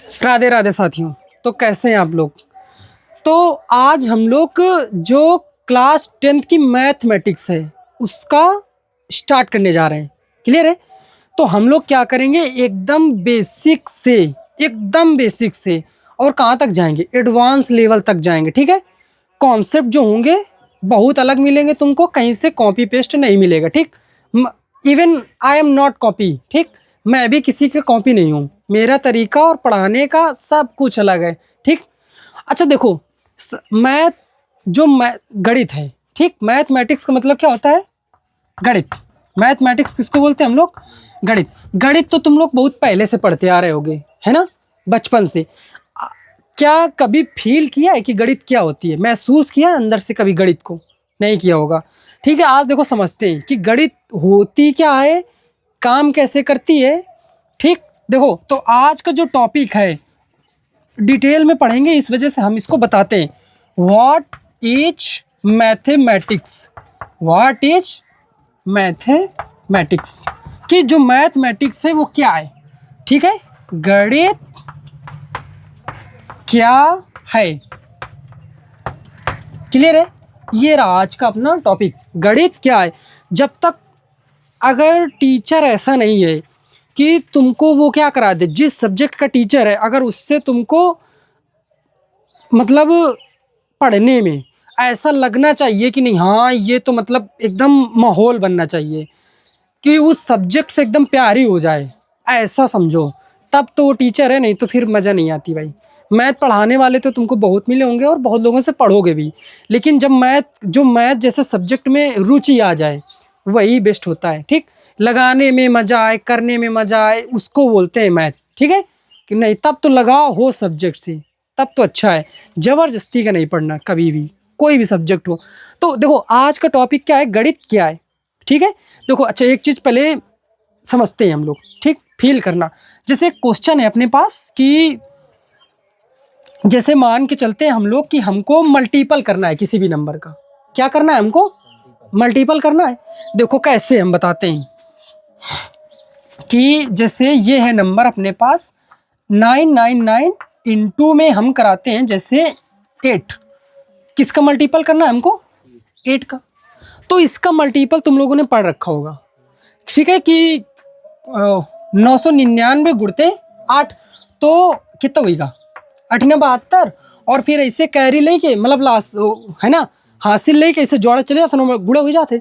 राधे राधे साथियों। तो कैसे हैं आप लोग? तो आज हम लोग जो क्लास 10th की मैथमेटिक्स है उसका स्टार्ट करने जा रहे हैं। क्लियर है? तो हम लोग क्या करेंगे, एकदम बेसिक से और कहाँ तक जाएंगे, एडवांस लेवल तक जाएंगे। ठीक है? कॉन्सेप्ट जो होंगे बहुत अलग मिलेंगे तुमको, कहीं से कॉपी पेस्ट नहीं मिलेगा। ठीक? Even I am not copy. ठीक? मैं भी किसी के कॉपी नहीं हूँ। मेरा तरीका और पढ़ाने का सब कुछ अलग है। ठीक? अच्छा देखो, मैथ गणित है। ठीक? मैथमेटिक्स का मतलब क्या होता है? गणित। मैथमेटिक्स किसको बोलते हैं हम लोग? गणित। गणित तो तुम लोग बहुत पहले से पढ़ते आ रहे होगे, है ना, बचपन से। क्या कभी फील किया है कि गणित क्या होती है? महसूस किया है अंदर से कभी गणित को? नहीं किया होगा। ठीक है, आज देखो समझते हैं कि गणित होती क्या है, काम कैसे करती है। ठीक? देखो, तो आज का जो टॉपिक है डिटेल में पढ़ेंगे, इस वजह से हम इसको बताते हैं। What is mathematics? What is mathematics? कि जो मैथमेटिक्स है वो क्या है। ठीक है? गणित क्या है? क्लियर है? ये रहा आज का अपना टॉपिक, गणित क्या है। जब तक अगर टीचर ऐसा नहीं है कि तुमको वो क्या करा दे, जिस सब्जेक्ट का टीचर है अगर उससे तुमको मतलब पढ़ने में ऐसा लगना चाहिए कि नहीं, हाँ ये तो मतलब एकदम माहौल बनना चाहिए कि उस सब्जेक्ट से एकदम प्यार ही हो जाए, ऐसा समझो, तब तो वो टीचर है। नहीं तो फिर मज़ा नहीं आती भाई। मैथ पढ़ाने वाले तो तुमको बहुत मिले होंगे और बहुत लोगों से पढ़ोगे भी, लेकिन जब मैथ जैसे सब्जेक्ट में रुचि आ जाए वही बेस्ट होता है। ठीक? लगाने में मज़ा आए, करने में मज़ा आए, उसको बोलते हैं मैथ। ठीक है कि नहीं? तब तो लगाव हो सब्जेक्ट से, तब तो अच्छा है। ज़बरदस्ती का नहीं पढ़ना कभी भी, कोई भी सब्जेक्ट हो। तो देखो आज का टॉपिक क्या है, गणित क्या है। ठीक है? देखो, अच्छा एक चीज़ पहले समझते हैं हम लोग। ठीक? फील करना, जैसे क्वेश्चन है अपने पास कि जैसे मान के चलते हैं हम लोग कि हमको मल्टीपल करना है किसी भी नंबर का। क्या करना है हमको? मल्टीपल करना है। देखो कैसे हम बताते हैं कि जैसे ये है नंबर अपने पास 999 इंटू में हम कराते हैं जैसे 8। किसका मल्टीपल करना है हमको? 8 का। तो इसका मल्टीपल तुम लोगों ने पढ़ रखा होगा। ठीक है कि 999 गुणते 8, तो कितना होगा? 8×9 = 72। और फिर ऐसे कैरी लेके मतलब लास्ट है ना, हासिल लेके ऐसे जोड़ा चले जाते ना, गुड़ा हो जाते।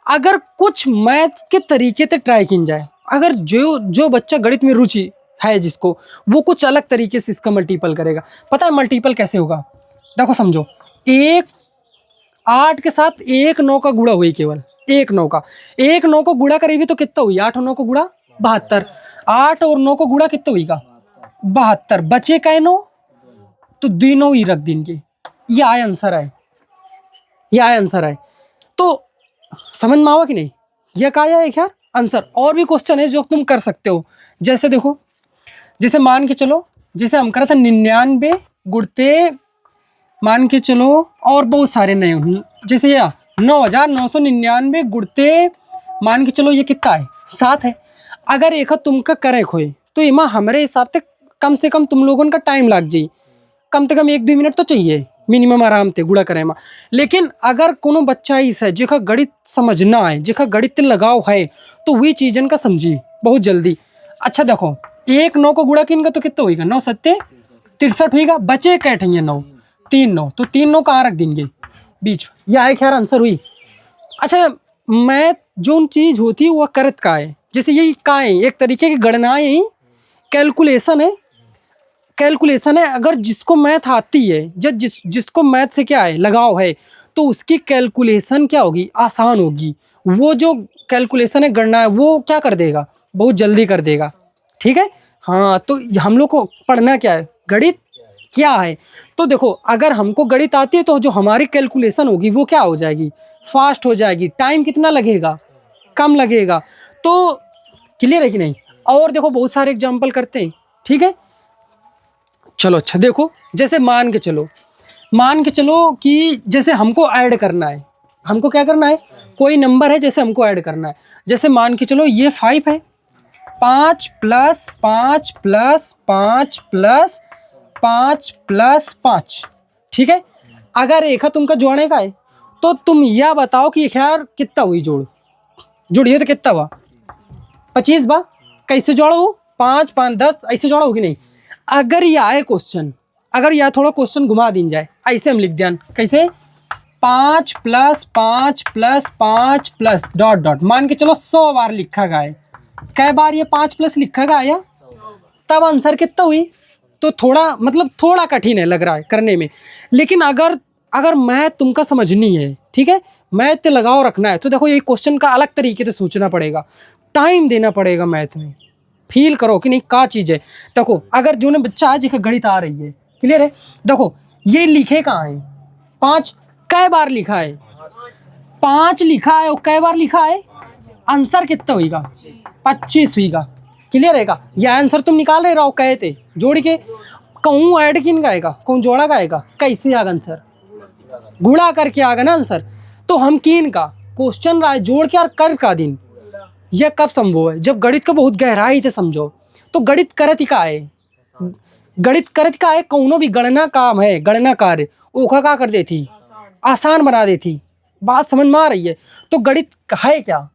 अगर कुछ मैथ के तरीके से ट्राई की जाए, अगर जो जो बच्चा गणित में रुचि है जिसको, वो कुछ अलग तरीके से इसका मल्टीपल करेगा। पता है मल्टीपल कैसे होगा? देखो समझो, एक 8 के साथ एक 9 का गुड़ा हुई, केवल एक 9 का। एक 9 को गुड़ा करेगी तो कितना हुई? 8 और 9 को गुड़ा 72। 8 और 9 को गुड़ा कितना हुईगा? 72। बचे का 9, तो दोनों ही रख देंगे। ये आया आंसर है, ये आया आंसर है। तो समझ में आवा कि नहीं? ये क्या आया है यार आंसर। और भी क्वेश्चन है जो तुम कर सकते हो। जैसे देखो, जैसे मान के चलो, जैसे हम करा था 99 गुणते, मान के चलो और बहुत सारे नए, जैसे ये 9999 गुणते, मान के चलो ये कितना है? 7 है। अगर एक तुमका करे खोए तो इमा हमारे हिसाब से कम तुम लोगों का टाइम लग जाए, कम से कम 1-2 मिनट तो चाहिए मिनिमम आराम से गुड़ा करे में। लेकिन अगर कोनो बच्चा इस है जेका गणित समझना है, जेका गणित लगाव है, तो वही चीज़न का समझी बहुत जल्दी। अच्छा देखो, एक 9 को गुड़ा किन का तो कितना होगा? 9 7 63 होगा। बचे कैट है 9, 3 9, तो 3 9 कहाँ रख देंगे? बीच। यह है खैर आंसर हुई। अच्छा, मैथ जो चीज़ होती है वह करत का है, जैसे यही का है एक तरीके की गणनाएं ही, कैलकुलेशन है। कैलकुलेशन है। अगर जिसको मैथ आती है, जिसको मैथ से क्या है लगाव है, तो उसकी कैलकुलेशन क्या होगी? आसान होगी। वो जो कैलकुलेशन है, गणना है, वो क्या कर देगा? बहुत जल्दी कर देगा। ठीक है? हाँ, तो हम लोग को पढ़ना क्या है, गणित क्या है। तो देखो, अगर हमको गणित आती है तो जो हमारी कैलकुलेशन होगी वो क्या हो जाएगी? फास्ट हो जाएगी। टाइम कितना लगेगा? कम लगेगा। तो क्लियर है कि नहीं? और देखो बहुत सारे एग्जाम्पल करते हैं। ठीक है? चलो अच्छा देखो, जैसे मान के चलो कि जैसे हमको ऐड करना है। हमको क्या करना है? कोई नंबर है, जैसे हमको ऐड करना है। जैसे मान के चलो ये 5 है, 5 प्लस 5 प्लस 5 प्लस 5 प्लस 5, ठीक है। अगर रेखा तुमका जोड़ने का है तो तुम यह बताओ कि यार कितना हुई जोड़िए तो कितना हुआ 25 बा। कैसे जोड़ो 5 5 10 ऐसे जोड़ा होगी नहीं। अगर यह आए क्वेश्चन, अगर यह थोड़ा क्वेश्चन घुमा दी जाए, ऐसे हम लिख दें कैसे 5 plus 5 plus 5 plus dot dot, मान के चलो 100 बार लिखा गया है। कई बार ये 5 प्लस लिखा गया तब आंसर कितना हुई। तो थोड़ा मतलब थोड़ा कठिन है लग रहा है करने में, लेकिन अगर मैथ तुमका समझनी है, ठीक है, मैथ लगाओ रखना है, तो देखो ये क्वेश्चन का अलग तरीके से सोचना पड़ेगा, टाइम देना पड़ेगा मैथ में। फील करो कि नहीं क्या चीज़ है। देखो अगर जो ने बच्चा आज गणित आ रही है, क्लियर है, देखो ये लिखे कहाँ है 5, कई बार लिखा है 5 लिखा है और कई बार लिखा है, आंसर कितना होगा 25 होगा। क्लियर है का, यह आंसर तुम निकाल रहे रहो कहे थे जोड़ के, कहूँ ऐड किन गाएगा, कहूँ जोड़ा गाएगा, कैसे आगा आंसर गुणा करके आगा ना आंसर। तो हम किन का क्वेश्चन रहा है जोड़ के और कर का दिन, यह कब संभव है जब गणित का बहुत गहराई से समझो। तो गणित करत ही का है, गणित करत का है, कौनो भी गणना काम है, गणना कार्य ओखा का कर देती, आसान बना देती। बात समझ में आ रही है। तो गणित है क्या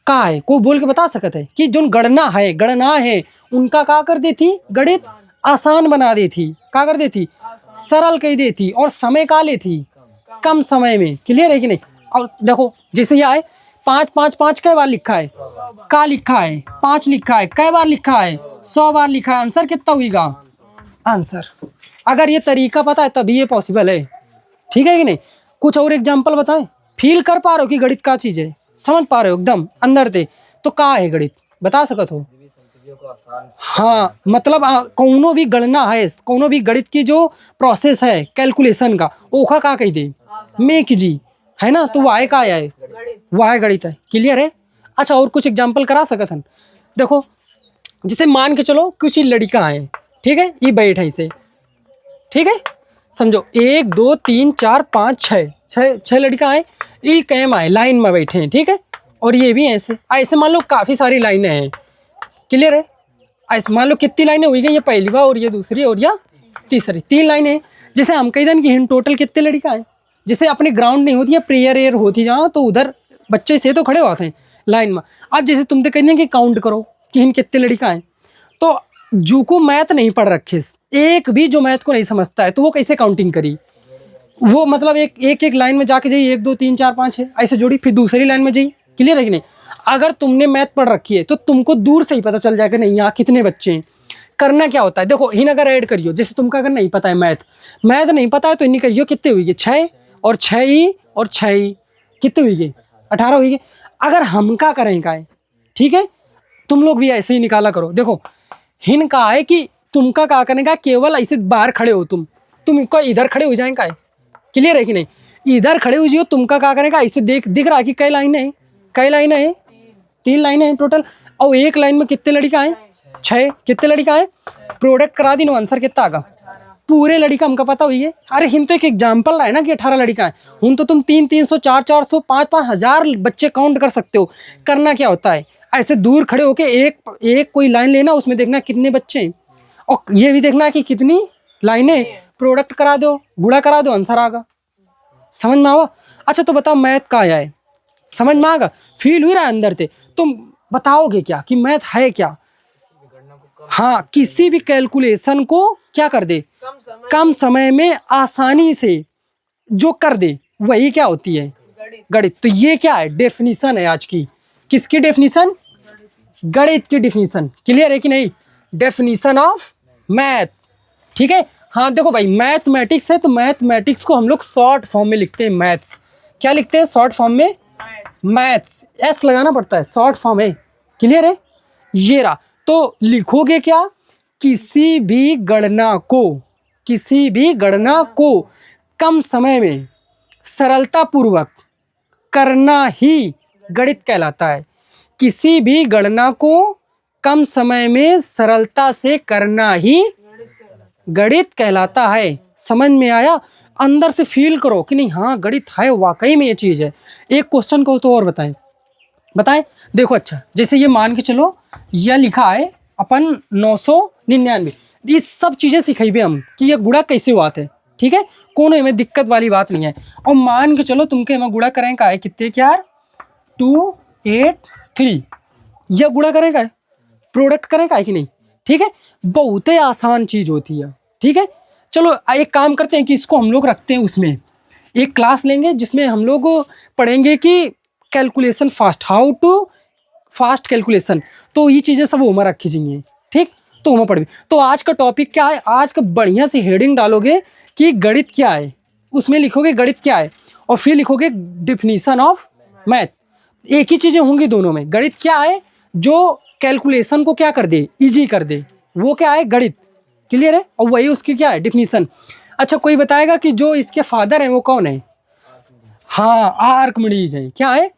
का है, कोई बोल के बता सकता है कि जो गणना है उनका का कर देती, गणित आसान बना देती, का कर देती, सरल कह देती, और समय का लेती कम समय में। क्लियर है कि नहीं। और देखो जैसे यह है 5 5 5 कई बार लिखा है, का लिखा है 5 लिखा है, कई बार लिखा है 100 बार लिखा है, आंसर कितना हुईगा आंसर। अगर ये तरीका पता है तभी ये पॉसिबल है, ठीक है कि नहीं। कुछ और एग्जाम्पल बताएं, फील कर पा रहे हो कि गणित का चीज़ है, समझ पा रहे हो एकदम अंदर से, तो का है गणित बता सकत हो। हाँ मतलब कौनो भी गणना है, कौनो भी गणित की जो प्रोसेस है कैलकुलेशन का, ओखा का कह दे मेक जी, है ना, तो वाह का आया है, वाह गणित है। क्लियर है। अच्छा और कुछ एग्जाम्पल करा सकत हन। देखो जैसे मान के चलो कुछ लड़का है, ठीक है, ये बैठ है इसे, ठीक है, समझो 1 2 3 4 5 6 लड़का है, ये कैम आए लाइन में बैठे हैं, ठीक है, और ये भी ऐसे ऐसे मान लो काफ़ी सारी लाइनें हैं। क्लियर है। ऐसे मान लो कितनी लाइनें हुई गई, ये पहली बार और ये दूसरी और यह तीसरी, 3 लाइनें। जैसे हम कह दें कि इन टोटल कितने लड़का है, जैसे अपने ग्राउंड नहीं होती है प्रेयर एयर होती जहाँ, तो उधर बच्चे से तो खड़े होते हैं लाइन में। अब जैसे तुमसे कह दें कि काउंट करो कि इन कितने लड़का हैं, तो जो को मैथ नहीं पढ़ रखे, एक भी जो मैथ को नहीं समझता है, तो वो कैसे काउंटिंग करी। वो मतलब एक लाइन में जाके जाइए 1 2 3 4 5 6 ऐसे जोड़ी, फिर दूसरी लाइन में जाइए। क्लियर है कि नहीं। अगर तुमने मैथ पढ़ रखी है तो तुमको दूर से ही पता चल जाएगा नहीं यहाँ कितने बच्चे हैं। करना क्या होता है, देखो इन अगर ऐड करियो, जैसे तुमका अगर नहीं पता है मैथ नहीं पता है, तो इन्हीं करियो कितने हुई 6 और 6 ही और 6 ही कितने हुई 18 हुई। अगर हम का करें का है, ठीक है, तुम लोग भी ऐसे ही निकाला करो। देखो हिन का है कि तुमका का करने का, केवल ऐसे बाहर खड़े हो तुम इधर खड़े हो जाएंगे। क्लियर है कि नहीं। इधर खड़े हो जियो, तुमका का करने का, ऐसे दिख रहा है कि कई लाइनें हैं, कई लाइनें हैं 3 लाइनें हैं टोटल, और एक लाइन में कितने लड़का है 6, कितने लड़का है, प्रोडक्ट करा दी नो, आंसर कितना आगा पूरे लड़का हमका पता हुई है। अरे हिन तो एक एग्जाम्पल रहा है ना कि 18 लड़का है, हूँ तो तुम 3 300 4 400 5 5 हजार बच्चे काउंट कर सकते हो। करना क्या होता है, ऐसे दूर खड़े होके एक कोई लाइन लेना, उसमें देखना कितने बच्चे हैं, और ये भी देखना कि कितनी लाइनें, प्रोडक्ट करा दो, गुणा करा दो, आंसर आगा। समझ में आवा। अच्छा तो बताओ मैथ का आया है, समझ में आगा, फील हुई रहा है अंदर से। तुम बताओगे क्या कि मैथ है क्या। हाँ किसी भी कैलकुलेशन को क्या कर दे, कम समय में आसानी से जो कर दे, वही क्या होती है गणित। तो ये क्या है, डेफिनेशन है आज की। किसकी डेफिनेशन, गणित की डेफिनेशन। क्लियर है कि नहीं, डेफिनेशन ऑफ मैथ। ठीक है। हाँ देखो भाई मैथमेटिक्स है, तो मैथमेटिक्स को हम लोग शॉर्ट फॉर्म में लिखते हैं मैथ्स। क्या लिखते हैं शॉर्ट फॉर्म में, मैथ्स, एस लगाना पड़ता है, शॉर्ट फॉर्म है। क्लियर है। ये रहा, तो लिखोगे क्या, किसी भी गणना को कम समय में सरलता पूर्वक करना ही गणित कहलाता है। किसी भी गणना को कम समय में सरलता से करना ही गणित कहलाता है। समझ में आया। अंदर से फील करो कि नहीं हाँ गणित है, वाकई में ये चीज़ है। एक क्वेश्चन को तो और बताएं। देखो अच्छा जैसे ये मान के चलो यह लिखा है अपन 999। ये सब चीज़ें सिखेबे हम कि ये गुड़ा कैसे हुआ थे, ठीक है। कोनो में दिक्कत वाली बात नहीं है। और मान के चलो तुमके में गुड़ा करें का है कितने क्या 283, यह गुड़ा करें का है, प्रोडक्ट करें का है कि नहीं, ठीक है। बहुत ही आसान चीज़ होती है, ठीक है। चलो एक काम करते हैं कि इसको हम लोग रखते हैं, उसमें एक क्लास लेंगे जिसमें हम लोग पढ़ेंगे कि calculation fast, how to fast calculation. तो ये चीज़ें सब उम्र रखी चाहिए, ठीक। तो उम्र पढ़ भी। तो आज का टॉपिक क्या है, आज का बढ़िया सी हेडिंग डालोगे कि गणित क्या है, उसमें लिखोगे गणित क्या है, और फिर लिखोगे डिफिनीशन ऑफ मैथ। एक ही चीज़ें होंगी दोनों में। गणित क्या है, जो कैलकुलेशन को क्या कर दे, इजी कर दे, वो क्या है गणित, क्लियर है। और वही उसकी क्या है डिफिनीशन। अच्छा कोई बताएगा कि जो इसके फादर हैं वो कौन है? हाँ, आर्किमिडीज है। क्या है?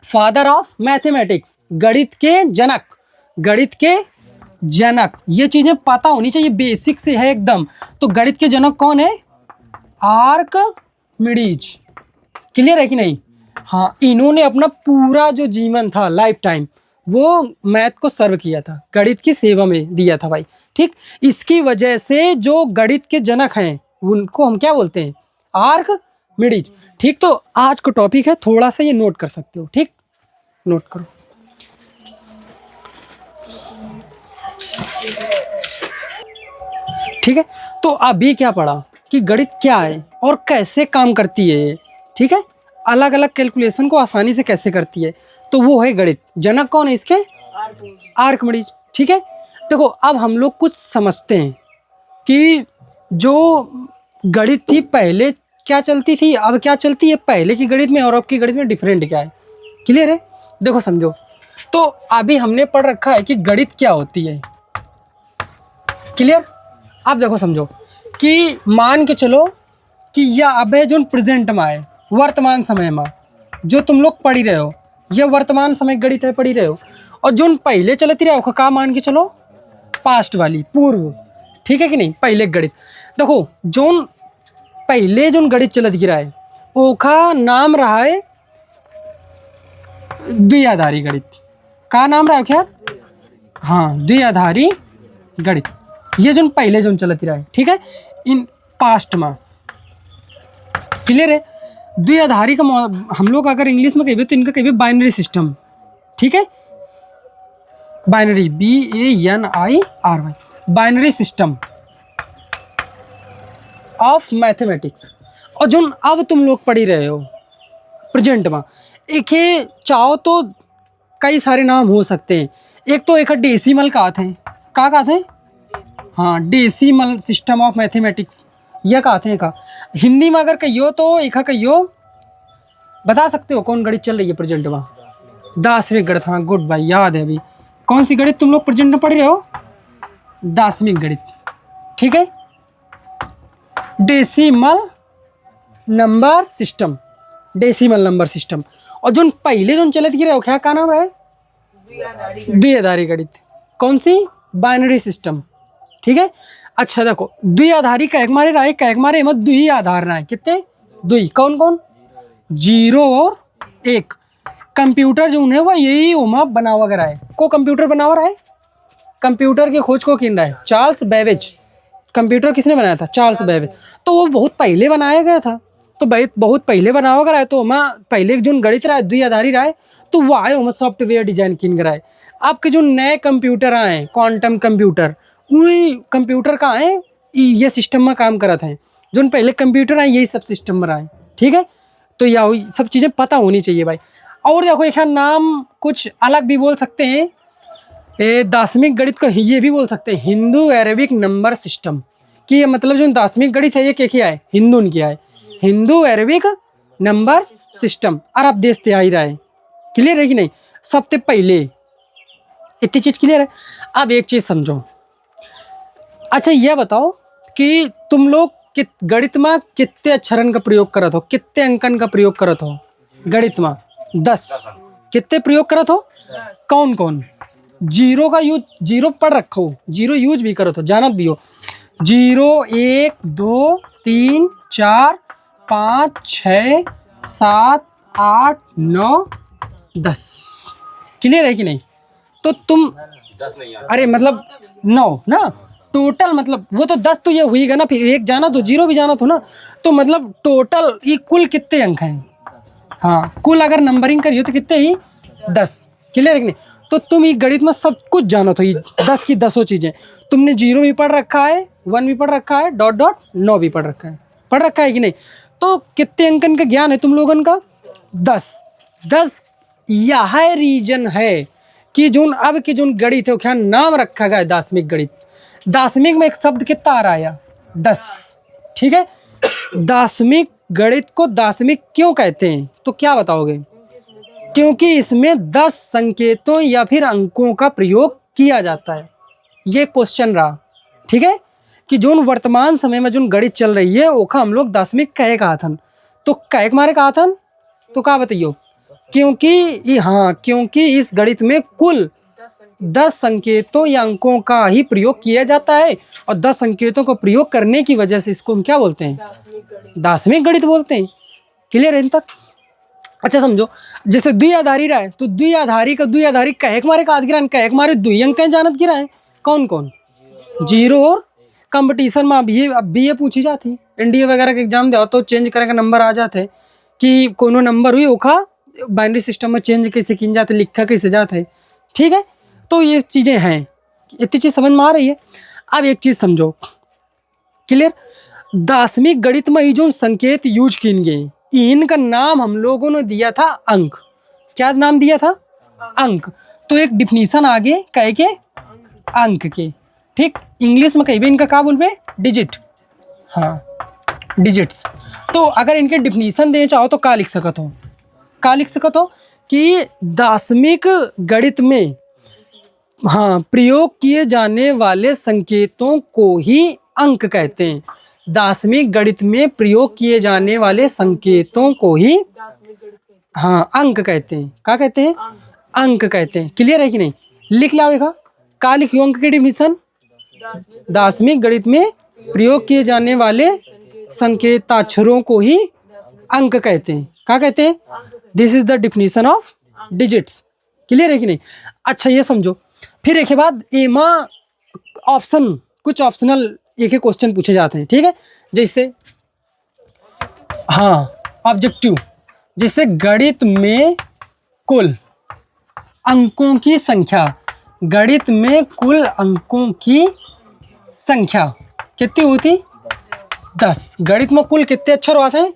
फादर ऑफ मैथमेटिक्स, गणित के जनक, गणित के जनक। ये चीजें पता होनी चाहिए, बेसिक से है एकदम। तो गणित के जनक कौन है? आर्किमिडीज, क्लियर है कि नहीं। हाँ, इन्होंने अपना पूरा जो जीवन था, लाइफ टाइम, वो मैथ को सर्व किया था, गणित की सेवा में दिया था भाई, ठीक। इसकी वजह से जो गणित के जनक हैं उनको हम क्या बोलते हैं? आर्किमिडीज, ठीक। तो आज का टॉपिक है, थोड़ा सा ये नोट कर सकते हो, ठीक, नोट करो। ठीक है, तो अभी क्या पढ़ा कि गणित क्या है और कैसे काम करती है ये, ठीक है। अलग अलग कैलकुलेशन को आसानी से कैसे करती है, तो वो है गणित। जनक कौन है इसके? आर्किमिडीज, ठीक है। देखो अब हम लोग कुछ समझते हैं कि जो गणित थी पहले क्या चलती थी, अब क्या चलती है, पहले की गणित में और अब की गणित में डिफरेंट क्या है, क्लियर है। देखो समझो, तो अभी हमने पढ़ रखा है कि गणित क्या होती है, क्लियर। अब देखो समझो कि मान के चलो कि यह अब है जो प्रेजेंट में है, वर्तमान समय में जो तुम लोग पढ़ी रहे हो, यह वर्तमान समय गणित है, पढ़ी रहे हो। और जो पहले चलती रहे हो का मान के चलो पास्ट वाली, पूर्व, ठीक है कि नहीं, पहले गणित। देखो जो पहले जो गणित चलत गिरा है ओखा नाम रहा है द्विआधारी गणित। का नाम रहा है क्या? हाँ, द्विआधारी गणित। ये जो पहले जो चलती रहा है, ठीक है, इन पास्ट में, क्लियर है। द्विआधारी का हम लोग अगर इंग्लिश में कहें तो इनका कहें बाइनरी सिस्टम, ठीक है। Binary, BANIRY, binary system of mathematics. और जो अब तुम लोग पढ़ी रहे हो प्रेजेंट में, एक है चाहो तो कई सारे नाम हो सकते हैं। एक तो एक डेसिमल का आते हैं, का आते हैं, हाँ, डेसिमल सिस्टम ऑफ मैथमेटिक्स, यह का आते हैं का। हिंदी में अगर कहियो तो एक कहियो, बता सकते हो कौन गणित चल रही है प्रेजेंट में? 10वीं गणित, हाँ गुड भाई, याद है। अभी कौन सी गणित तुम लोग प्रेजेंट में पढ़ रहे हो? 10वीं गणित, ठीक है। Decimal number system, decimal number system. और जो पहले जो चलत गिरे हो क्या का नाम है? द्विआधारी गणित। कौन सी? बाइनरी सिस्टम, ठीक है। अच्छा देखो, द्विआधारी का एक मारे रहा है, का एक मारे मत दुई आधार रहा है, कितने? दुई, कौन कौन? 0 और 1। कंप्यूटर जो है वह यही उमा बनावा करा है, को कंप्यूटर बनावा रहा है। कंप्यूटर की खोज को किन रहा है? Charles Babbage. कंप्यूटर किसने बनाया था? Charles Babbage. तो वो बहुत पहले बनाया गया था, तो बहुत पहले बनावा करा है। तो वहाँ पहले जो गणित रहा है द्विआधारी रहा है, तो वो आए वहाँ सॉफ्टवेयर डिजाइन किन करा है। आपके जो नए कंप्यूटर आए, क्वांटम कंप्यूटर, वही कंप्यूटर का आए, ये सिस्टम में काम करा था। जो पहले कंप्यूटर आए यही सब सिस्टम में आए, ठीक है। तो यह सब चीज़ें पता होनी चाहिए भाई। और देखो एक नाम कुछ अलग भी बोल सकते हैं, 10वीं गणित को ये भी बोल सकते हैं हिंदू अरेबिक नंबर सिस्टम। कि ये मतलब जो 10वीं गणित है ये क्या किया है? हिंदू ने किया है, हिंदू अरेबिक नंबर सिस्टम। अरब देश से आ ही रहा है, क्लियर है कि नहीं। सबसे पहले इतनी चीज़ क्लियर है। अब एक चीज़ समझो, अच्छा यह बताओ कि तुम लोग गणित में कितने अक्षरन का प्रयोग करत हो, कितने अंकन का प्रयोग करत हो गणित में? 10। कितने प्रयोग करत हो? कौन कौन? जीरो का यूज, जीरो पढ़ रखो, जीरो यूज भी करो तो जानत भी हो। 0, 1, 2, 3, 4, 5, 6, 7, 8, 9, 10, क्लियर है कि नहीं। तो तुम अरे मतलब 9 ना टोटल, मतलब वो तो 10 तो ये हुई ना, फिर 1 जाना तो 0 भी जाना तो ना, तो मतलब टोटल ये कुल कितने अंक हैं? हाँ, कुल अगर नंबरिंग करियो तो कितने ही 10। क्लियर है कि नहीं? तो तुम ये गणित में सब कुछ जानो तो ये 10 की 10 चीज़ें तुमने 0 भी पढ़ रखा है, 1 भी पढ़ रखा है, डॉट डॉट 9 भी पढ़ रखा है कि नहीं? तो कितने अंकन का ज्ञान है तुम लोगन का? 10। 10 यह रीजन है कि जो अब की जो गणित है क्या नाम रखा गया है दार्शनिक गणित। दार्शनिक में एक शब्द कितना आ रहा है? 10। ठीक है, दार्शनिक गणित को दार्शनिक क्यों कहते हैं तो क्या बताओगे? क्योंकि इसमें 10 संकेतों या फिर अंकों का प्रयोग किया जाता है। ये क्वेश्चन रहा, ठीक है, कि जो वर्तमान समय में जो गणित चल रही है ओका हम लोग दार्शनिक कहे कहा था, तो कहे मारे कहा था, तो क्या बताइयो? क्योंकि इस गणित में कुल 10 संकेतों या अंकों का ही प्रयोग किया जाता है, और 10 संकेतों को प्रयोग करने की वजह से इसको हम क्या बोलते हैं? दार्शनिक गणित बोलते हैं। क्लियर है इन तक? अच्छा समझो, जैसे द्विआधारी रहा है तो द्विआधारी का द्विआधारी कहे मारे का गिरा, कहे मारे दुई अंक जानत गिरा है, कौन कौन? 0 और कंपटीशन में अब भी ये पूछी जाती, एनडीए वगैरह के एग्जाम दो तो चेंज करे का नंबर आ जाते कि कोनो नंबर हुई ओखा बाइनरी सिस्टम में चेंज कैसे किन जाते, लिखा कैसे जाते। ठीक है, तो ये चीज़ें हैं, इतनी चीज़ समझ में आ रही है। अब एक चीज़ समझो, क्लियर, दार्शनिक गणित में जो संकेत यूज किए गए इनका नाम हम लोगों ने दिया था अंक। क्या नाम दिया था? अंक। तो एक डिफिनीशन आगे कहे के अंक के, ठीक, इंग्लिश में कहीं भी इनका क्या बोलबे? डिजिट। हाँ, डिजिट्स। तो अगर इनके डिफिनीशन देना चाहो तो क्या लिख सकत हो? क्या लिख सकत हो कि दार्शनिक गणित में हाँ प्रयोग किए जाने वाले संकेतों को ही अंक कहते हैं। दार्शनिक गणित में प्रयोग किए जाने वाले संकेतों को ही हाँ अंक कहते हैं। क्या कहते हैं? अंक कहते हैं। क्लियर है कि नहीं? लिख लाओगा का लिखियो अंक की डिफिनीशन? दार्शनिक गणित में प्रयोग किए जाने वाले संकेताक्षरों को ही अंक कहते हैं। क्या कहते हैं? This is the definition of digits. Clear है कि नहीं? अच्छा ये समझो, फिर एक के बाद एमा ऑप्शन, कुछ ऑप्शनल एक ही क्वेश्चन पूछे जाते हैं। ठीक है, जैसे हाँ ऑब्जेक्टिव, जैसे गणित में कुल अंकों की संख्या, गणित में कुल अंकों की संख्या कितनी होती? 10। गणित में कुल कितने अक्षर आते हैं?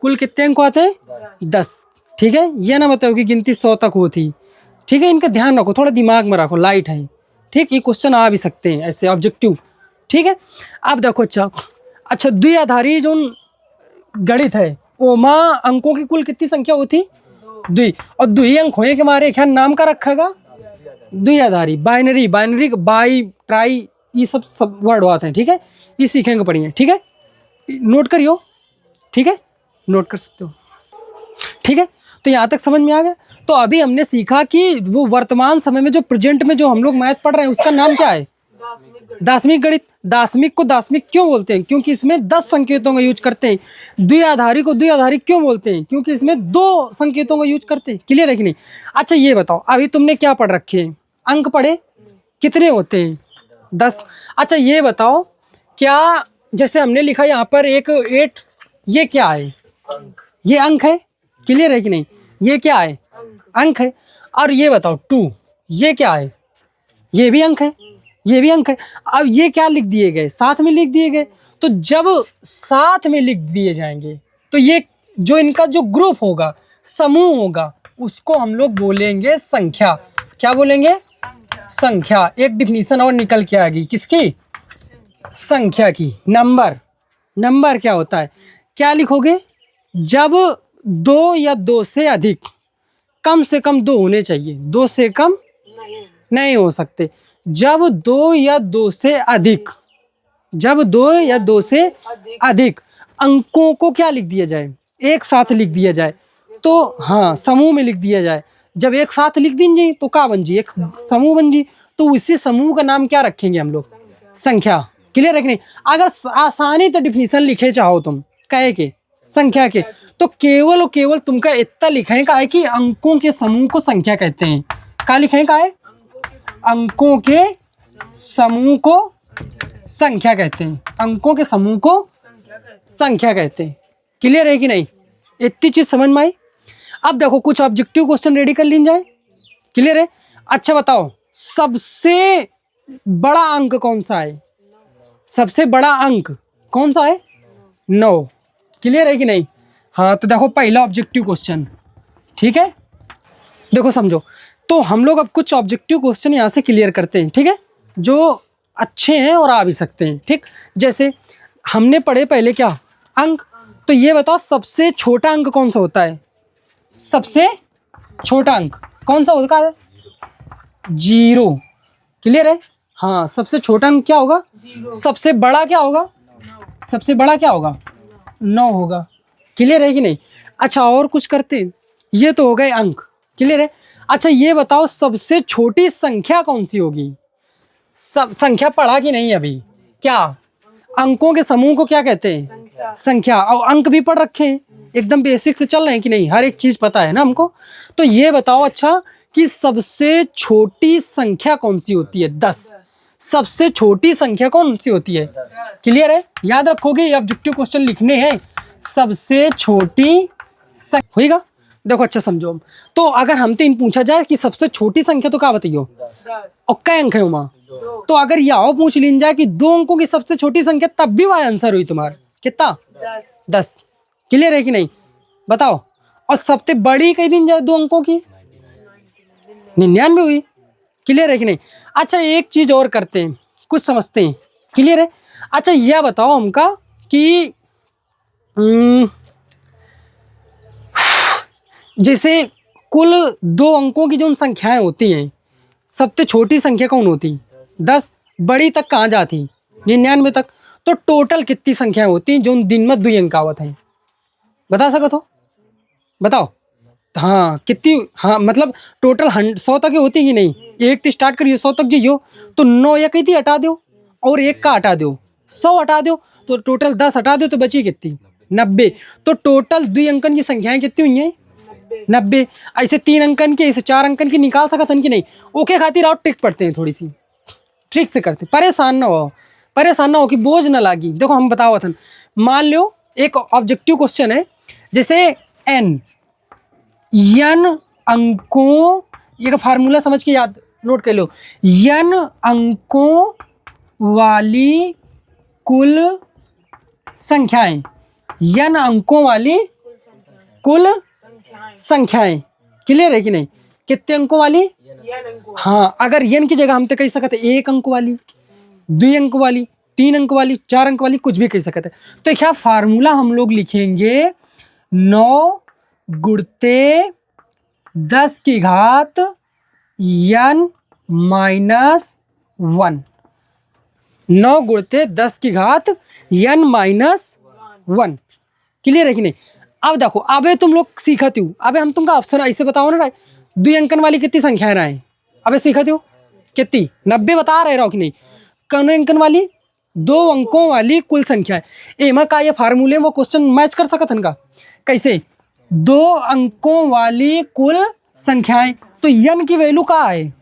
कुल कितने अंक आते हैं? 10। ठीक है, ये ना बताओ कि गिनती 100 तक होती। ठीक है, इनका ध्यान रखो, थोड़ा दिमाग में रखो, लाइट है। ठीक, ये क्वेश्चन आ भी सकते हैं ऐसे ऑब्जेक्टिव। ठीक है, अब देखो अच्छा द्विआधारी जो गणित है ओमा अंकों की कुल कितनी संख्या होती? 2। और 2 अंक होने के मारे क्या नाम का रखेगा? द्विआधारी। बाइनरी, बाई, ट्राई, ये सब वर्ड आते हैं। ठीक है, ये सीखेंगे पढ़िए। ठीक है, नोट करियो। ठीक है, नोट कर सकते हो। ठीक है, तो यहाँ तक समझ में आ गया। तो अभी हमने सीखा कि वो वर्तमान समय में जो प्रेजेंट में जो हम लोग मैथ पढ़ रहे हैं उसका नाम क्या है? दार्शनिक गणित। दार्शनिक को दार्शनिक क्यों बोलते हैं? क्योंकि इसमें 10 संकेतों का यूज करते हैं। द्विआधारी को द्विआधारी क्यों बोलते हैं? क्योंकि इसमें 2 संकेतों का यूज करते हैं। क्लियर है कि नहीं? अच्छा ये बताओ, अभी तुमने क्या पढ़ रखे हैं? अंक पढ़े? कितने होते हैं? 10। अच्छा ये बताओ, क्या जैसे हमने लिखा यहाँ पर एक 8, ये क्या है? ये अंक है। क्लियर है कि नहीं? ये क्या है? अंक है। और ये बताओ 2, ये क्या है? ये भी अंक है, ये भी अंक है। अब ये क्या लिख दिए गए? साथ में लिख दिए गए। तो जब साथ में लिख दिए जाएंगे तो ये जो इनका जो ग्रुप होगा, समूह होगा, उसको हम लोग बोलेंगे संख्या। क्या बोलेंगे? संख्या। एक डिफिनीशन और निकल के आ गई, किसकी? संख्या की। नंबर। नंबर क्या होता है? क्या लिखोगे? जब 2 या 2 से अधिक, कम से कम 2 होने चाहिए, 2 से कम नहीं हो सकते। जब 2 या 2 से अधिक, जब 2 या 2 से अधिक अंकों को क्या लिख दिया जाए? एक साथ लिख दिया जाए। तो हाँ, समूह में लिख दिया जाए। जब एक साथ लिख दीजिए तो क्या बन जी? एक समूह बन जी। तो उसी समूह का नाम क्या रखेंगे हम लोग? संख्या। क्लियर है कि नहीं? अगर आसानी तो डिफिनीशन लिखे चाहो तुम कहे के संख्या के, तो केवल और केवल तुमका इतना लिखें का है कि अंकों के समूह को संख्या कहते हैं। क्या लिखें का है? अंकों के समूह को संख्या कहते हैं। अंकों के समूह को संख्या कहते हैं। क्लियर है कि नहीं? इतनी चीज समझ में आई। अब देखो कुछ ऑब्जेक्टिव क्वेश्चन रेडी कर लीन जाए। क्लियर है? अच्छा बताओ, सबसे बड़ा अंक कौन सा है? सबसे बड़ा अंक कौन सा है? 9। क्लियर है कि नहीं? हाँ, तो देखो पहला ऑब्जेक्टिव क्वेश्चन, ठीक है? देखो समझो, तो हम लोग अब कुछ ऑब्जेक्टिव क्वेश्चन यहाँ से क्लियर करते हैं, ठीक है, जो अच्छे हैं और आ भी सकते हैं। ठीक, जैसे हमने पढ़े पहले क्या, अंक। तो ये बताओ सबसे छोटा अंक कौन सा होता है? सबसे छोटा अंक कौन सा होता है? 0। क्लियर है? हाँ, सबसे छोटा अंक क्या होगा? 0। सबसे बड़ा क्या होगा? सबसे बड़ा क्या होगा? 9 होगा। क्लियर है कि नहीं? अच्छा, और कुछ करते हैं। ये तो हो गए अंक। क्लियर है? अच्छा ये बताओ सबसे छोटी संख्या कौन सी होगी? सब संख्या पढ़ा कि नहीं अभी? क्या अंकों के समूह को क्या कहते हैं? संख्या। और अंक भी पढ़ रखे हैं, एकदम बेसिक से चल रहे हैं कि नहीं? हर एक चीज पता है ना हमको। तो ये बताओ अच्छा कि सबसे छोटी संख्या कौन सी होती है? 10। सबसे छोटी संख्या कौन सी होती है? क्लियर है? याद रखोगे, ये ऑब्जेक्टिव क्वेश्चन लिखने हैं। सबसे छोटी होगा। देखो अच्छा समझो, तो अगर हमसे इन पूछा जाए कि सबसे छोटी संख्या तो क्या बताइयो? 10। और कै अंक है उमा? 2। तो अगर यह पूछ लीन जाए कि 2 अंकों की सबसे छोटी संख्या, तब भी वह आंसर हुई तुम्हारा कितना? 10। क्लियर है कि नहीं? बताओ। और सबसे बड़ी कई दिन जाए 2 अंकों की? 99 हुई। क्लियर है कि नहीं? अच्छा एक चीज और करते हैं, कुछ समझते हैं। क्लियर है? अच्छा यह बताओ हमका कि जैसे कुल 2 अंकों की जो संख्याएं होती हैं, सबसे छोटी संख्या कौन होती? 10। बड़ी तक कहाँ जाती? 99 तक। तो टोटल कितनी संख्याएं होती हैं जो दिन में 2 अंक आवत हैं? बता सकत हो? बताओ। हाँ कितनी? हाँ मतलब टोटल 100 तक ही होती कि नहीं? एक तो स्टार्ट करियो 100 तक जाइयो, तो 9 एक ही थी हटा दो और एक का हटा दो, 100 हटा दो, तो टोटल 10 हटा दो तो बची कितनी? 90। तो टोटल 2 अंकन की संख्याएं कितनी हुई हैं? 90। ऐसे 3 अंकन की, ऐसे 4 अंकन की निकाल सकत हन कि नहीं? ओके खातिर और ट्रिक पढ़ते हैं, थोड़ी सी ट्रिक से करते। परेशान ना हो, परेशान ना हो कि बोझ ना लागी। देखो हम बताओ थन, मान लो एक ऑब्जेक्टिव क्वेश्चन है, जैसे n अंकों, ये का फार्मूला समझ के याद नोट कर लो। n अंकों वाली कुल संख्याएं, n अंकों वाली कुल संख्याएं। क्लियर है कि नहीं? कितने अंकों वाली? हाँ, अगर n की जगह हम तो कह सकते 1 अंक वाली, 2 अंक वाली, 3 अंक वाली, 4 अंक वाली, कुछ भी कह सकते। तो क्या फार्मूला हम लोग लिखेंगे? 9 गुणते 10 की घात n माइनस 1। 9 गुणते 10 की घात n माइनस 1। क्लियर है कि नहीं? अब देखो, अबे तुम लोग सीखते हो, अबे हम तुमका ऑप्शन ऐसे बताओ ना, 2 अंकन वाली कितनी संख्याएं रहे? अबे सीखते हो कितनी? 90 बता रहे रहो कि नहीं? कौन अंकन वाली? 2 अंकों वाली कुल संख्या है। एमा का ये फार्मूले वो क्वेश्चन मैच कर सकत हन का? कैसे? 2 अंकों वाली कुल संख्याएं, तो n की वैल्यू का है?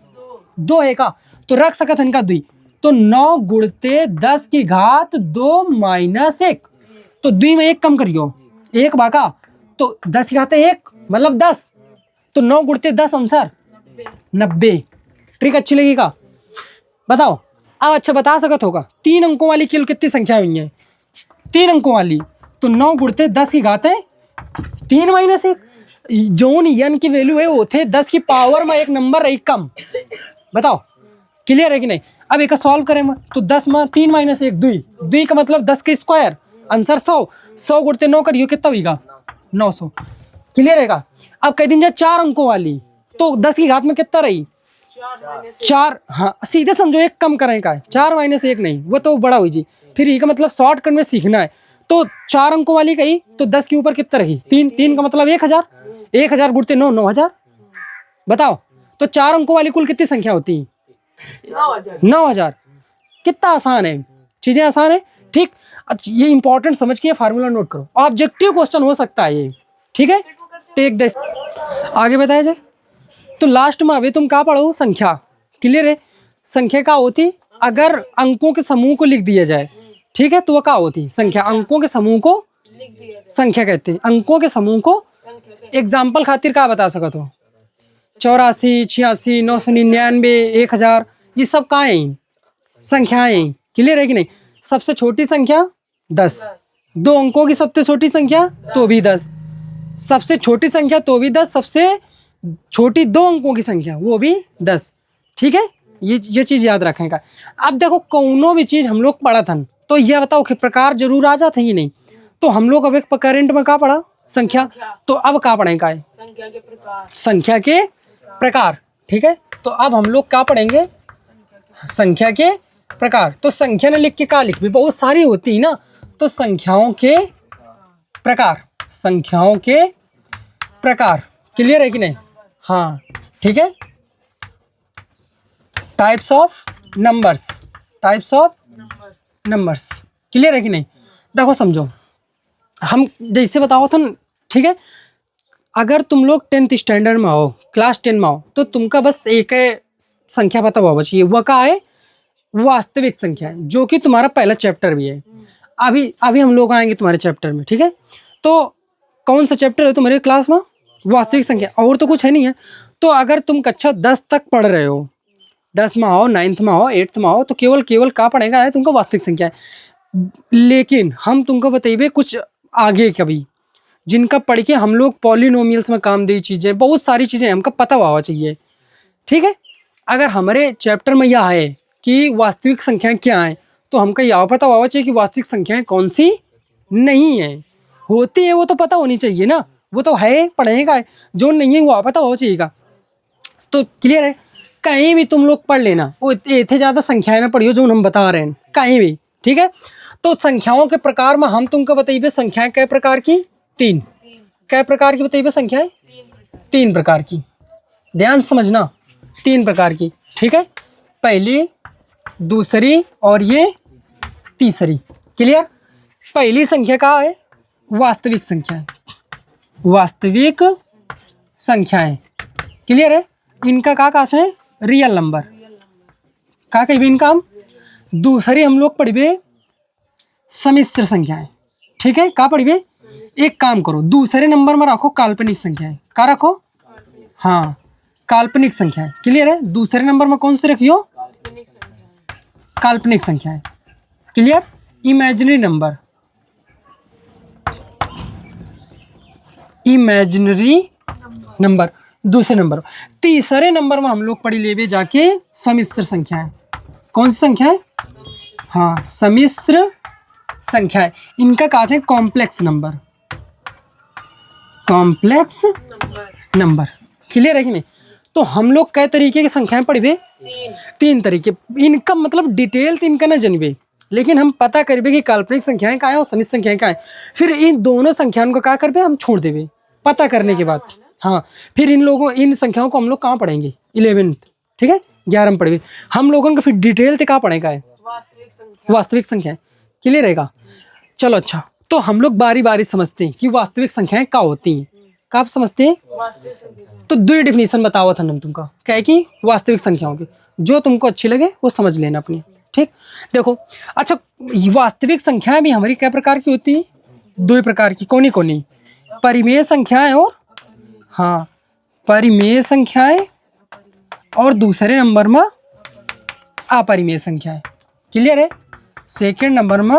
2 है का? तो रख सकत हन का 2। तो 9 गुणते 10 की घात 2 माइनस 1। तो 2 में 1 कम करियो, 1 बाका, तो 10 की घात 1 मतलब 10। तो 9 गुणते 10 आंसर 90। ट्रिक अच्छी लगी का? बताओ। अब अच्छा बता सकत होगा 3 अंकों वाली कुल कितनी संख्या हुई है? 3 अंकों वाली, तो 9 गुणते 10 की घात है 3 माइनस 1। जोन n की वैल्यू है वो थे 10 की पावर में 1 नंबर रही कम। बताओ क्लियर है कि नहीं? अब एक सॉल्व करें मैं, तो 10 में 3 माइनस 1 2, 2 का मतलब 10 के स्क्वायर, आंसर 100। 100 गुणते 9 करियो, कितना होगा? 900। क्लियर है का? अब कह दीजिए 4 अंकों वाली, तो 10 की घात में कितना रही? 4। हाँ सीधे समझो, 1 कम करें का, 4 माइनस 1 नहीं, वो तो बड़ा हुई जी। फिर ये का मतलब शॉर्टकट में सीखना है। तो 4 अंकों वाली कही, तो 10 के ऊपर कितना रही? 3। 3 का मतलब 1000। 1000 गुणते 9, 9000। बताओ। तो 4 अंकों वाली कुल कितनी संख्या होती है? 9000। कितना आसान है, चीजें आसान है। ठीक, अच्छा ये इंपॉर्टेंट समझ के फार्मूला नोट करो, ऑब्जेक्टिव क्वेश्चन हो सकता है ये। ठीक है, टेक दिस। आगे बताया जाए तो लास्ट में अभी तुम क्या पढ़ो? संख्या। क्लियर है? संख्या क्या होती, अगर अंकों के समूह को लिख दिया जाए, ठीक है, तो वो क्या होती संख्या। अंकों के समूह को संख्या कहते हैं, अंकों के समूह को। एग्जाम्पल खातिर क्या बता सको तो 84, 86, 999, 1000, ये सब कहाँ है, संख्याएं। क्लियर है कि नहीं। सबसे छोटी संख्या 10, 2 अंकों की सबसे छोटी संख्या तो भी 10, सबसे छोटी संख्या तो भी 10, सबसे छोटी 2 अंकों की संख्या वो भी 10। ठीक है, ये चीज़ याद रखें का। अब देखो कौनो भी चीज़ हम लोग पढ़ा था तो यह बताओ कि प्रकार जरूर आ जाते ही नहीं, तो हम लोग अब एक करेंट में क्या पढ़ा, संख्या। तो अब क्या पढ़ेंगे, संख्या के प्रकार। संख्या के प्रकार। ठीक है, तो अब हम लोग क्या पढ़ेंगे, संख्या के प्रकार। तो संख्या ने लिख के क्या लिख भी बहुत सारी होती है ना, तो संख्याओं के प्रकार, संख्याओं के प्रकार। क्लियर है कि नहीं। हाँ ठीक है, types of numbers, types of numbers. Clear है कि नहीं। देखो समझो, हम जैसे बताओ तो ठीक है, अगर तुम लोग 10th स्टैंडर्ड में आओ, क्लास 10 में आओ, तो तुमका बस एक संख्या पता हुआ चाहिए, वह क्या है, वास्तविक संख्या है, जो कि तुम्हारा पहला चैप्टर भी है। अभी अभी हम लोग आएंगे तुम्हारे चैप्टर में। ठीक है, तो कौन सा चैप्टर है तुम्हारे क्लास में, वास्तविक संख्या, और तो कुछ है नहीं है। तो अगर तुम कक्षा 10 तक पढ़ रहे हो, 10 में आओ, 9th में आओ, 8th में आओ, तो केवल क्या पढ़ेगा है तुमको वास्तविक संख्या है। लेकिन हम तुमको बताइए कुछ आगे कभी जिनका पढ़ के हम लोग पॉलिनोमियल्स में काम दी चीज़ें, बहुत सारी चीज़ें हमको पता हुआ चाहिए। ठीक है, अगर हमारे चैप्टर में यह है कि वास्तविक संख्याएं क्या हैं, तो हमको यह पता हुआ चाहिए कि वास्तविक संख्याएं कौन सी नहीं है, होती है वो तो पता होनी चाहिए ना, वो तो है पढ़ेगा, जो नहीं है वो पता होना चाहिएगा। तो क्लियर है, कहीं भी तुम लोग पढ़ लेना, वो इतने ज़्यादा संख्याएं ना पढ़ियो जो हम बता रहे हैं कहीं भी। ठीक है, तो संख्याओं के प्रकार में हम तुमको बताइए संख्याएं कै प्रकार की, 3। कै प्रकार की बताइए संख्याएं, 3 प्रकार की, ध्यान समझना, 3 प्रकार की। ठीक है, पहली, दूसरी और ये तीसरी। क्लियर। पहली संख्या क्या है, वास्तविक संख्याएं, वास्तविक संख्याएं। क्लियर है, इनका क्या कहते हैं, रियल नंबर, क्या कहिए इनका हम। दूसरी हम लोग पढ़िए सम्मिश्र संख्याएं। ठीक है, क्या पढ़िए, एक काम करो दूसरे नंबर में रखो काल्पनिक संख्याएं, क्या रखो, हाँ काल्पनिक संख्याएं। क्लियर है, दूसरे नंबर में कौन से रखियो, काल्पनिक संख्याएं। Clear, imaginary number, imaginary number दूसरे नंबर। तीसरे नंबर में हम लोग पढ़ी लेवे जाके सम्मिश्र संख्याएं। कौन सी संख्याएं, हाँ सम्मिश्र संख्याएं। इनका कहते हैं complex number, complex number. Clear है कि नहीं। तो हम लोग कई तरीके की संख्याएं पढ़िए, 3 तरीके। इनका मतलब डिटेल्स इनका ना जानबे, लेकिन हम पता करबे कि काल्पनिक संख्याएं क्या है और सम्मिश्र संख्याएं क्या है। फिर इन दोनों संख्याओं को क्या करबे, हम छोड़ देवे पता करने के बाद। हाँ, फिर इन संख्याओं को हम लोग कहाँ पढ़ेंगे, 11th। ठीक है, 11 में पढ़ेंगे हम लोगों को। फिर डिटेल से क्या पढ़ेगा है, वास्तविक संख्याएं। क्लियर रहेगा। चलो अच्छा, तो हम लोग बारी बारी समझते हैं कि वास्तविक संख्याएं क्या होती हैं। कब समझते हैं, तो 2 डेफिनेशन बताओ था हम तुमको, क्या है कि वास्तविक संख्याओं की, जो तुमको अच्छी लगे वो समझ लेना अपनी। ठीक, देखो अच्छा, वास्तविक संख्याएं भी हमारी क्या प्रकार की होती है, 2 प्रकार की। कौन कौन, परिमेय संख्याएं और, हाँ परिमेय संख्याएं, और दूसरे नंबर में अपरिमेय संख्याएं। क्लियर है, सेकेंड नंबर में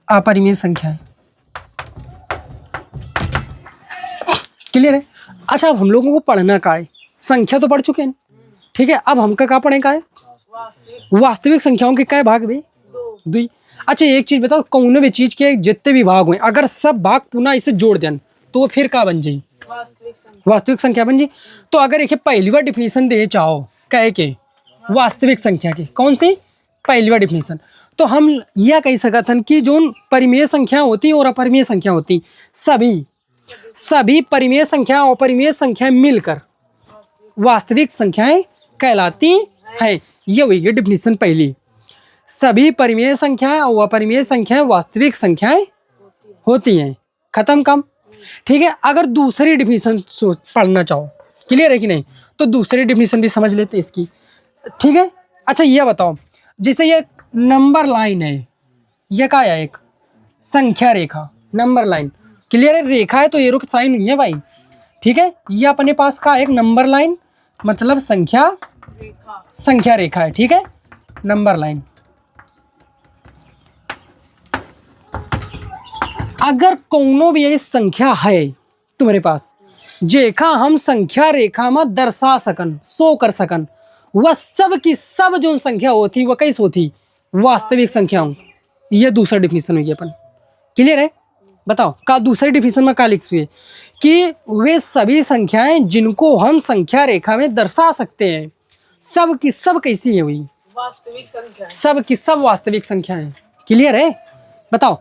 अपरिमेय संख्याएं। क्लियर है। अच्छा, अब हम लोगों को पढ़ना का है, संख्या तो पढ़ चुके हैं। ठीक है, अब हमका क्या पढ़े का है, वास्तविक संख्याओं के क्या भाग भी, 2। अच्छा एक चीज बताओ, कौन भी चीज के जितने भी भाग हुए, अगर सब भाग पुनः इसे जोड़ दें तो वो फिर क्या बन जाए, वास्तविक संख्या बन जाए। तो अगर एक पहली बार डिफिनीशन दे चाहो कहे के वास्तविक संख्या की, कौन सी पहली बार डिफिनीशन, तो हम यह कह सकते हैं कि जो परिमेय संख्या होती और अपरिमेय संख्या होती, सभी परिमेय संख्या और अपरिमेय संख्याएं मिलकर वास्तविक संख्याएं कहलाती हैं। ये हुई है डिफिनीशन पहली। सभी परिमेय संख्याएं और अपरिमेय संख्याएं वास्तविक संख्याएं होती हैं, खत्म काम। ठीक है, अगर दूसरी डिफिनीशन पढ़ना चाहो, क्लियर है कि नहीं, तो दूसरी डिफिनीशन भी समझ लेते इसकी। ठीक है, अच्छा ये बताओ, जैसे ये नंबर लाइन है, ये क्या है, एक संख्या रेखा, नंबर लाइन, क्लियर है, रेखा है तो एरो की साइन नहीं है भाई, ठीक है। ये अपने पास का एक नंबर लाइन मतलब संख्या रेखा है, ठीक है, नंबर लाइन। अगर कोनो भी ये संख्या है तुम्हारे पास, जेखा हम संख्या रेखा में दर्शा सकन, शो कर सकन, वह सब की सब जो संख्या होती वह कैसे होती, वास्तविक संख्याओं। यह दूसरा डिफिनेशन हुई अपन, क्लियर है। बताओ का दूसरे डिफिनेशन में क्या लिखती है कि वे सभी संख्याएं जिनको हम संख्या रेखा में दर्शा सकते हैं, सब की सब कैसी है हुई, वास्तविक संख्या। सब की सब वास्तविक संख्याएं, क्लियर है। बताओ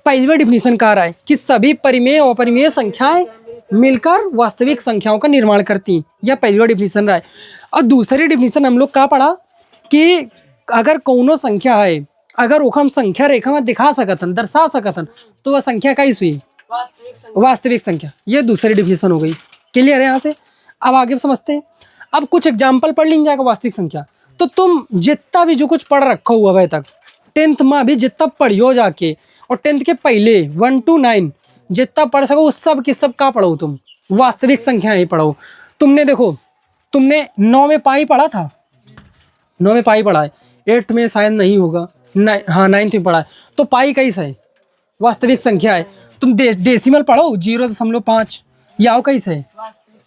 पहली डिफिनेशन कह रहा है कि सभी परिमेय और अपरिमेय संख्याएं मिलकर वास्तविक संख्याओं का निर्माण करती हैं, यह पहली डिफिनेशन रहा है। और दूसरी डिफिनेशन हम लोग का पढ़ा कि अगर कोनो संख्या है, अगर वो हम संख्या रेखा में दिखा सकतन, दर्शा सकतन, तो वह संख्या कैसी हुई, वास्तविक संख्या। ये दूसरी डिफिनेशन हो गई, क्लियर है यहाँ से। अब आगे समझते हैं। अब कुछ एग्जाम्पल पढ़ लीजिए जाएगा वास्तविक संख्या। तो तुम जितना भी जो कुछ पढ़ रखा हुआ अभी तक, 10th में भी जितना पढ़ियो जाके, और 10th के पहले 1 to 9 जितना पढ़ सको उस सब की सब का पढ़ो, तुम वास्तविक संख्या ही पढ़ो। तुमने देखो, तुमने 9 में पाई पढ़ा था, 9 में पाई पढ़ा है, 8 में शायद नहीं होगा, हाँ 9th में पढ़ा है। तो पाई कैसा है, वास्तविक संख्या है। तुम डेसिमल पढ़ो 0.5, याव कैसे है,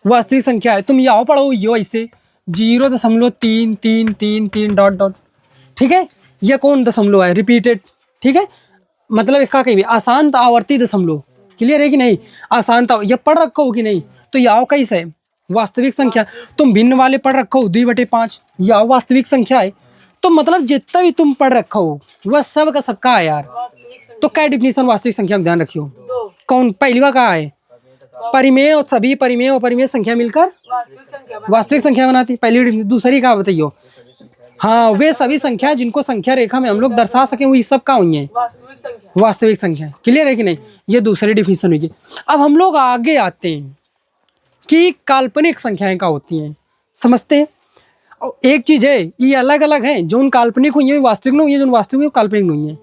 वास्तविक संख्या है। तुम याव पढ़ो यो ऐसे 0.333 डॉट डॉट, ठीक है। यह कौन दशमलव है, रिपीटेड, ठीक है, मतलब इसका कहीं भी आशांत आवर्ती दशमलव, क्लियर है कि नहीं, आशांत यह पढ़ रखो हो कि नहीं। तो याव कैसे है, वास्तविक संख्या। तुम भिन्न वाले पढ़ रखो 2/5, याव वास्तविक संख्या है। तो मतलब जितना भी तुम पढ़ रखो हो वह सब का सबका है यार। तो क्या डिफिनेशन वास्तविक संख्या में ध्यान रखियो, कौन पहली बार कहा है, परिमेय और सभी परिमेय और परिमेय संख्या मिलकर वास्तविक संख्या बनाती, पहली। दूसरी का बताइयो, हाँ वे सभी संख्या जिनको संख्या रेखा में हम लोग दर्शा सके वही सब का हुई है, वास्तविक संख्या, क्लियर है कि नहीं। ये दूसरी डिफिनेशन हुई। अब हम लोग आगे आते हैं कि काल्पनिक संख्याएं क्या होती हैं, समझते हैं। और एक चीज है, ये अलग अलग है, जो काल्पनिक हुई है वास्तविक नहीं हुई है, जो वास्तविक हुई काल्पनिक नहीं है,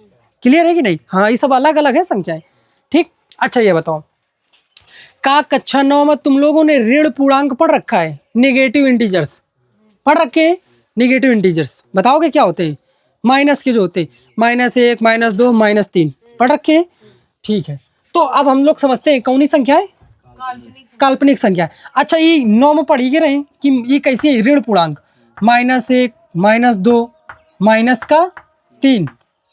क्लियर है कि नहीं। हाँ ये सब अलग अलग है संख्याएं, ठीक। अच्छा ये बताओ, का कक्षा 9 में तुम लोगों ने ऋण पूर्णांक पढ़ रखा है, नेगेटिव इंटीजर्स पढ़ रखे हैं। नेगेटिव इंटीजर्स बताओगे क्या होते हैं, माइनस के जो होते हैं, -1 -2 -3 पढ़ रखे हैं, ठीक है। तो अब हम लोग समझते हैं कौन सी संख्या है, काल्पनिक संख्या। अच्छा ये 9 में पढ़ी के रहे कि ये कैसी है, ऋण पूर्णांक, -1 -2 -3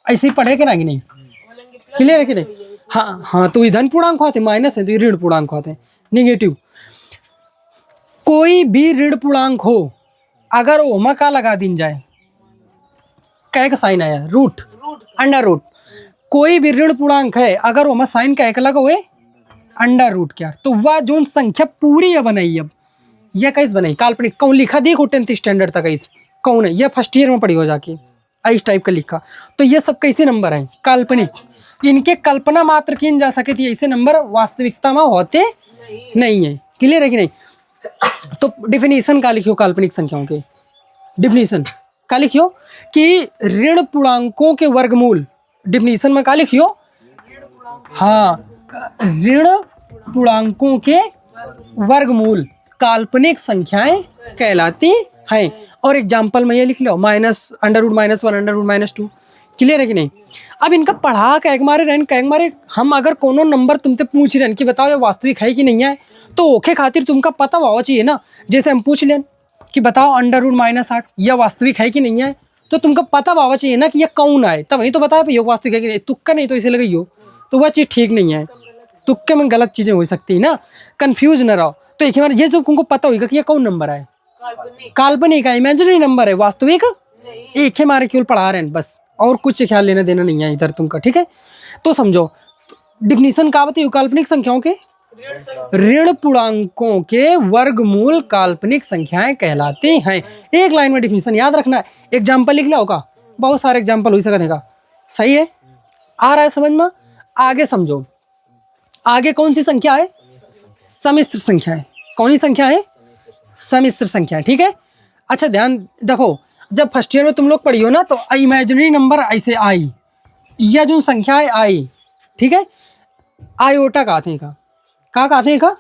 ऐसे ही पढ़े के ना कि नहीं, क्लियर है कि नहीं। हाँ हाँ, तो ये धन पूर्णांक होते, माइनस है तो ये ऋण पूर्णांक होते हैं, नेगेटिव। कोई भी ऋण पूर्णांक हो, अगर ओमा का लगा दी जाए, क्या का साइन आया, रूट, अंडर रूट। कोई भी ऋण पूर्णांक है अगर ओमा साइन का एक लगा हुए अंडर रूट क्या, तो वह जो संख्या पूरी है बनाई, अब यह कैसे बनाई, काल्पनिक। कौन लिखा देखो 10th स्टैंडर्ड तक इस कौन है, यह फर्स्ट ईयर में पढ़ी हो जाके इस टाइप का लिखा। तो ये सब कैसे नंबर हैं, काल्पनिक। इनके कल्पना मात्र की जा सके थी, ऐसे नंबर वास्तविकता में होते नहीं है, क्लियर है कि नहीं। तो डिफिनीशन का लिखियो काल्पनिक संख्याओं के, डिफिनीशन का लिखियो कि ऋण पूर्णांकों के वर्गमूल, डिफिनीशन में का लिखियो, हाँ ऋण पूर्णांकों के वर्गमूल काल्पनिक संख्याएं कहलाती हैं। और एग्जाम्पल में ये लिख लो, -√-1 √-2, क्लियर है कि नहीं। अब इनका पढ़ा कह मारे रहन, कह मारे हम अगर कोनो नंबर तुमसे पूछ रहे हैं कि बताओ ये वास्तविक है कि नहीं है, तो ओखे खातिर तुमका पता होना चाहिए ना। जैसे हम पूछ लें कि बताओ √-8 यह वास्तविक है कि नहीं है, तो तुमको पता होना चाहिए ना कि यह कौन है, तब वही तो बता पाइयो वास्तविक है कि नहीं। तुक्का नहीं तो इसे लगाइयो, तो वह चीज़ ठीक नहीं है। तुक्के में गलत चीज़ें हो सकती है ना, कन्फ्यूज न रहो। तो एक बार ये जो तुमको पता होगा कि यह कौन नंबर है, काल्पनिक है, इमेजिनरी नंबर है, वास्तविक एक ही मारे केवल पढ़ा रहे हैं बस, और कुछ ख्याल लेना देना नहीं है इधर तुमका, ठीक है। तो समझो डिफिनीशन का बताइए, काल्पनिक संख्याओं के ऋण पूर्णांकों के वर्गमूल काल्पनिक संख्याएं कहलाती हैं। एक लाइन में डिफिनीशन याद रखना है, एग्जाम्पल लिख लिया होगा, बहुत सारे एग्जाम्पल हो सकेगा, सही है, आ रहा है समझ में। आगे समझो, आगे कौन सी संख्या है, सम्मिश्र संख्या है। कौन सी संख्या है, सम्मिश्र संख्या, ठीक है। अच्छा ध्यान देखो, जब फर्स्ट ईयर में तुम लोग पढ़ी हो ना, तो इमेजिनरी नंबर ऐसे आई, यह जो संख्या है आई, ठीक है, आयोटा कहते हैं का कहते हैं का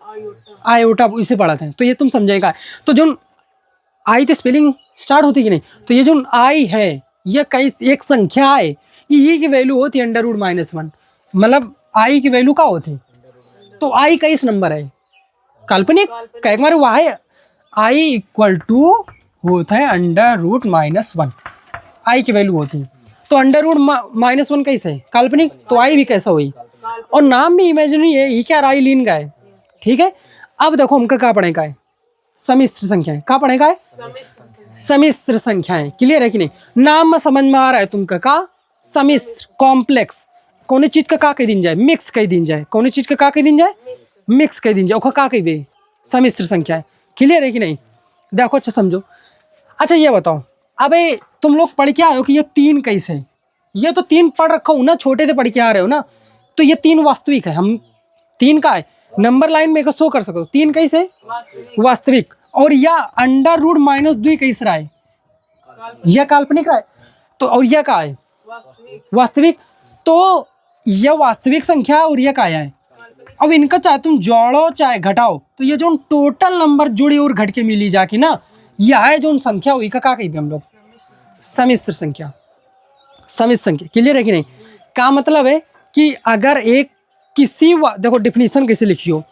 आयोटा, इसे पढ़ाते हैं, तो ये तुम समझेगा। तो जो आई तो स्पेलिंग स्टार्ट होती कि नहीं, तो ये जो आई है ये कई एक संख्या है, ये की वैल्यू होती है √-1, मतलब आई की वैल्यू क्या होती, तो आई का इस नंबर है काल्पनिक, कई बार वाई आई इक्वल टू होता है √-1, आई की वैल्यू होती है। तो √-1 कैसे है काल्पनिक, तो आई भी कैसा हुई, और नाम भी इमेजिनरी है, ये क्या राई लीन का है, ठीक है। अब देखो हमका क्या पढ़ेगा है, सम्मिश्र संख्याएं, क्या पढ़ेगा है, सम्मिश्र संख्याएं, क्लियर है कि नहीं, नाम में समझ में आ रहा है तुमका का सम्मिश्र, कॉम्प्लेक्स, कौन चीज का कह दिन जाए, मिक्स कह दिन जाए, कौन चीज का कह दिन जाए, मिक्स कह दिन जाए, ओखा का कह सम्मिश्र संख्याएं, क्लियर है कि नहीं। देखो अच्छा समझो। अच्छा ये बताओ, अबे तुम लोग पढ़ के आए हो कि ये 3 कैसे है, ये तो 3 पढ़ रखा हूं ना, छोटे से पढ़ के आ रहे हो ना, तो ये 3 वास्तविक है, हम 3 का है नंबर लाइन में शो कर सको, 3 कैसे वास्तविक, और या √-2 कैसे रहा है, यह काल्पनिक रहा है, तो और यह का है वास्तविक, तो यह वास्तविक संख्या और यह का है। अब इनका चाहे तुम जोड़ो चाहे घटाओ, तो ये जो टोटल नंबर जुड़ी और घट के मिली जाके ना, यह है जो संख्या हुई का कही हम लोग सम्मिश्र संख्या, सम्मिश्र संख्या, क्लियर है कि नहीं। का मतलब है कि अगर एक किसी देखो डिफिनीशन कैसे लिखियो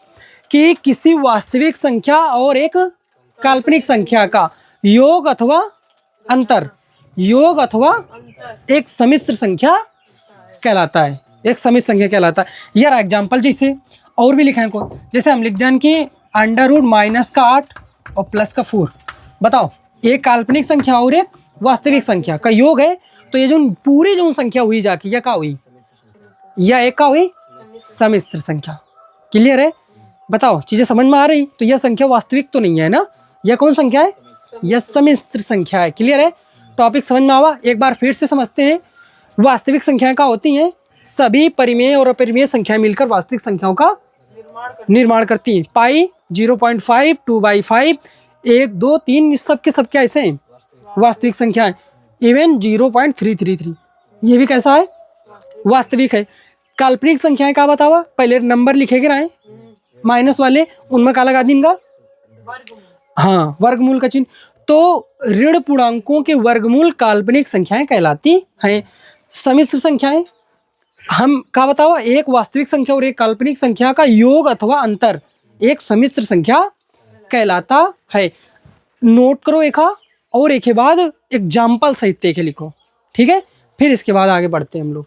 कि किसी वास्तविक संख्या और एक काल्पनिक संख्या का योग अथवा अंतर, योग अथवा एक सम्मिश्र संख्या कहलाता है, एक सम्मिश्र संख्या कहलाता है। यार एग्जाम्पल जैसे और भी लिखा है को, जैसे हम लिख दें कि √-8 और +4, बताओ एक काल्पनिक संख्या और एक वास्तविक संख्या का योग है, तो ये जो पूरी जो संख्या हुई जाके यह क्या हुई, यह एक का हुई सम्मिश्र संख्या, क्लियर है। बताओ चीजें समझ में आ रही, तो यह संख्या वास्तविक तो नहीं है ना, यह कौन संख्या है, यह सम्मिश्र संख्या है, क्लियर है। टॉपिक समझ में आवा, एक बार फिर से समझते हैं। वास्तविक संख्याएं क्या होती हैं, सभी परिमेय और अपरिमेय संख्याएं मिलकर वास्तविक संख्याओं का निर्माण करती हैं। पाई 0.5, 2/5, 1, 2, 3 सबके सब क्या ऐसे हैं वास्तविक संख्याएं, इवन 0.333 ये भी कैसा है वास्तविक है। काल्पनिक संख्याएं का बतावा, पहले नंबर लिखे के रहे माइनस वाले, उनमें क्या लगा देंगे, हाँ वर्गमूल का चिन्ह, तो ऋण पूर्णांकों के वर्गमूल काल्पनिक संख्याएं कहलाती हैं। सम्मिश्र संख्याएं हम क्या बताओ, एक वास्तविक संख्या और एक काल्पनिक संख्या का योग अथवा अंतर एक सम्मिश्र संख्या कहलाता है। नोट करो एक और एक के बाद एग्जाम्पल सहित लिखो, ठीक है, फिर इसके बाद आगे बढ़ते हैं हम लोग।